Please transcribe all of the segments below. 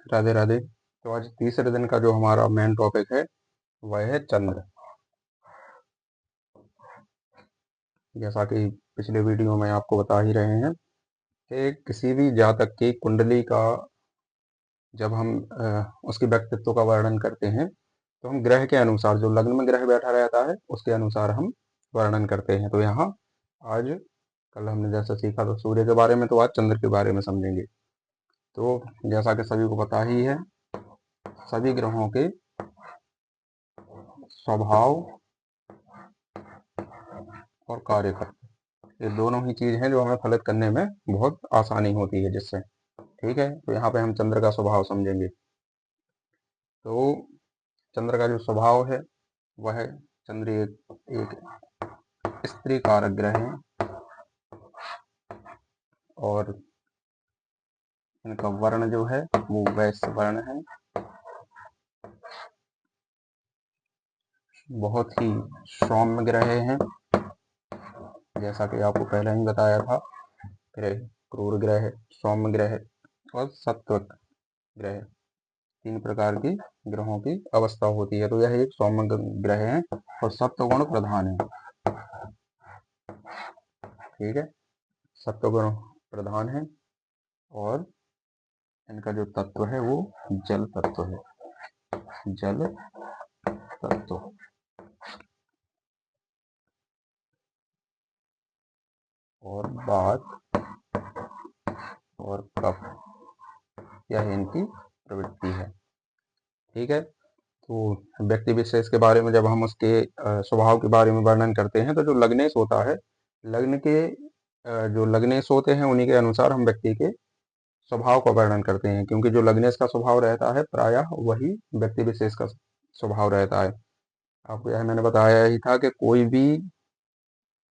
राधे राधे। तो आज तीसरे दिन का जो हमारा मेन टॉपिक है वह है चंद्र। जैसा कि पिछले वीडियो में आपको बता ही रहे हैं कि किसी भी जातक की कुंडली का जब हम उसके व्यक्तित्व का वर्णन करते हैं तो हम ग्रह के अनुसार, जो लग्न में ग्रह बैठा रहता है उसके अनुसार हम वर्णन करते हैं। तो यहाँ आज, कल हमने जैसा सीखा तो सूर्य के बारे में, तो आज चंद्र के बारे में समझेंगे। तो जैसा कि सभी को पता ही है, सभी ग्रहों के स्वभाव और कार्य ये दोनों ही चीज हैं जो हमें फलित करने में बहुत आसानी होती है जिससे। ठीक है, तो यहाँ पे हम चंद्र का स्वभाव समझेंगे। तो चंद्र का जो स्वभाव है वह चंद्र एक स्त्री कारक ग्रह है और इनका वर्ण जो है वो वैश्य वर्ण है। बहुत ही सौम्य ग्रह हैं, जैसा कि आपको पहले ही बताया था। ग्रह क्रूर ग्रह, सौम्य ग्रह और सत्वक ग्रह, तीन प्रकार की ग्रहों की अवस्था होती है। तो यह एक सौम्य ग्रह है और सत्वगुण प्रधान है। ठीक है, सत्वगुण प्रधान है और इनका जो तत्व है वो जल तत्व है, जल तत्व। और बात और कफ, यह इनकी प्रवृत्ति है। ठीक है, तो व्यक्ति विशेष के बारे में जब हम उसके स्वभाव के बारे में वर्णन करते हैं तो जो लग्नेश होता है, लग्न के जो लग्नेश होते हैं उन्हीं के अनुसार हम व्यक्ति के स्वभाव का वर्णन करते हैं, क्योंकि जो लग्नेश का स्वभाव रहता है प्रायः वही व्यक्ति विशेष का स्वभाव रहता है। आपको यह मैंने बताया ही था कि कोई भी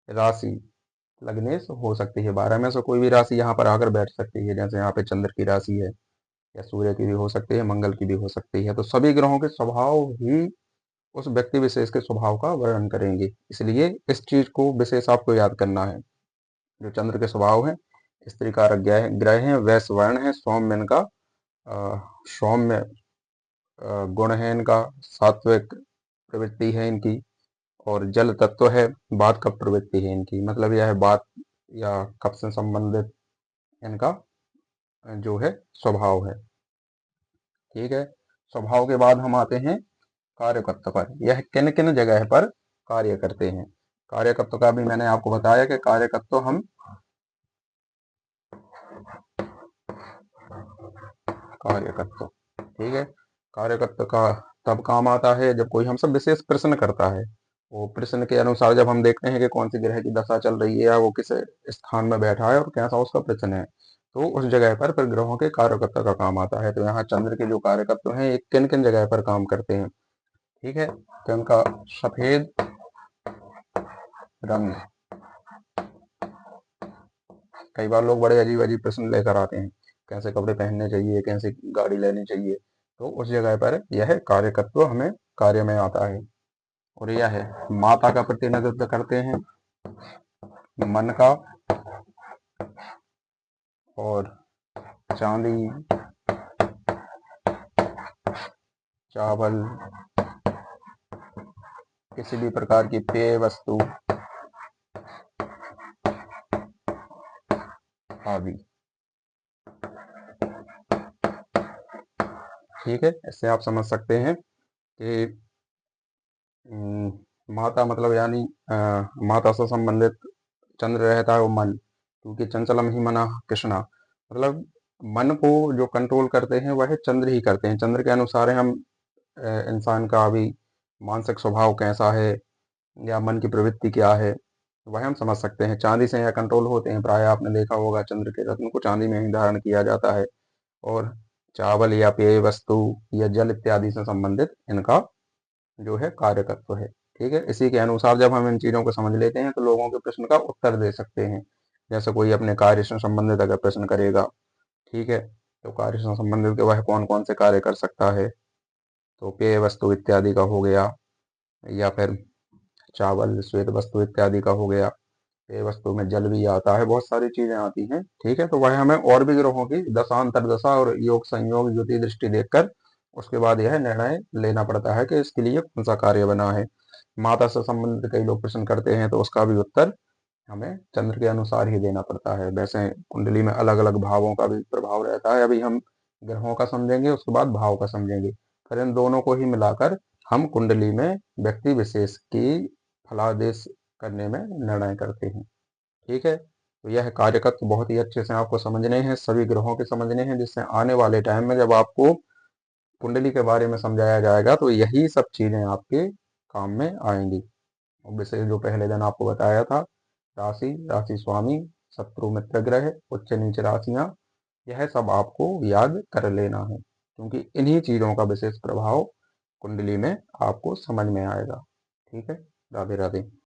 राशि लग्नेश हो सकती है, 12 में से कोई भी राशि यहाँ पर आकर बैठ सकती है। जैसे यहाँ पे चंद्र की राशि है या सूर्य की भी हो सकती है, मंगल की भी हो सकती है। तो सभी ग्रहों के स्वभाव ही उस व्यक्ति विशेष के स्वभाव का वर्णन करेंगे, इसलिए इस चीज को विशेष आपको याद करना है। जो चंद्र के स्वभाव है, स्त्री कारक ग्रह है, वैश्य वर्ण है, सौम्य इनका सौम्य गुण है, इनका सात्विक प्रवृत्ति है इनकी, और जल तत्व है, बात कप प्रवृत्ति है इनकी। मतलब यह है बात या कप से संबंधित इनका जो है स्वभाव है। ठीक है, स्वभाव के बाद हम आते हैं कार्यकत्व पर। यह किन किन जगह पर कार्य करते हैं। कार्यकत्व का भी मैंने आपको बताया कि कार्यकत्व हम कार्यकत्व, ठीक है, कार्यकत्व का तब काम आता है जब कोई हमसे विशेष प्रश्न करता है। वो प्रश्न के अनुसार जब हम देखते हैं कि कौन सी ग्रह की दशा चल रही है या वो किस स्थान में बैठा है और कैसा उसका प्रश्न है, तो उस जगह पर फिर ग्रहों के कार्यकत्व का काम आता है। तो यहाँ चंद्र के जो कार्यकत्व हैं एक किन किन जगह पर काम करते हैं। ठीक है, तो उनका सफेद रंग, कई बार लोग बड़े अजीब अजीब प्रश्न लेकर आते हैं, कैसे कपड़े पहनने चाहिए, कैसे गाड़ी लेनी चाहिए, तो उस जगह पर यह कार्यकत्व हमें कार्य में आता है। और यह है माता का प्रतिनिधित्व करते हैं, मन का, और चांदी, चावल, किसी भी प्रकार की पेय वस्तु आदि। ठीक है, इससे आप समझ सकते हैं कि माता मतलब यानी माता से संबंधित चंद्र रहता है वो मन, क्योंकि चंचलम ही मना कृष्णा, मतलब मन को जो कंट्रोल करते हैं वह चंद्र ही करते हैं। चंद्र के अनुसार हम इंसान का अभी मानसिक स्वभाव कैसा है या मन की प्रवृत्ति क्या है वह हम समझ सकते हैं। चांदी से यह कंट्रोल होते हैं, प्राय आपने देखा होगा चंद्र के रत्न को चांदी में ही धारण किया जाता है। और चावल या पेय वस्तु या जल इत्यादि से संबंधित इनका जो है कार्यकत्व है। ठीक है, इसी के अनुसार जब हम इन चीजों को समझ लेते हैं तो लोगों के प्रश्न का उत्तर दे सकते हैं। जैसे कोई अपने कार्य से संबंधित अगर प्रश्न करेगा, ठीक है, तो कार्य से संबंधित के वह कौन कौन से कार्य कर सकता है, तो पेय वस्तु इत्यादि का हो गया, या फिर चावल श्वेत वस्तु इत्यादि का हो गया, पेय वस्तु में जल भी आता है, बहुत सारी चीजें आती हैं। ठीक है, तो वह हमें और भी ग्रहों की दशा अंतर्दशा और योग संयोग युति दृष्टि देखकर उसके बाद यह निर्णय लेना पड़ता है कि इसके लिए कौन सा कार्य बना है। माता से संबंधित कई लोग प्रश्न करते हैं, तो उसका भी उत्तर हमें चंद्र के अनुसार ही देना पड़ता है। वैसे कुंडली में अलग अलग भावों का भी प्रभाव रहता है। अभी हम ग्रहों का समझेंगे, उसके बाद भाव का समझेंगे। फिर इन दोनों को ही मिलाकर हम कुंडली में व्यक्ति विशेष की फलादेश करने में निर्णय करते हैं। ठीक है, तो यह कार्यकत्व बहुत ही अच्छे से आपको समझने हैं, सभी ग्रहों के समझने हैं, जिससे आने वाले टाइम में जब आपको कुंडली के बारे में समझाया जाएगा तो यही सब चीजें आपके काम में आएंगी। और विशेष जो पहले दिन आपको बताया था, राशि, राशि स्वामी, शत्रु मित्र ग्रह, उच्च नीच राशियां, यह सब आपको याद कर लेना है, क्योंकि इन्हीं चीजों का विशेष प्रभाव कुंडली में आपको समझ में आएगा। ठीक है, राधे राधे।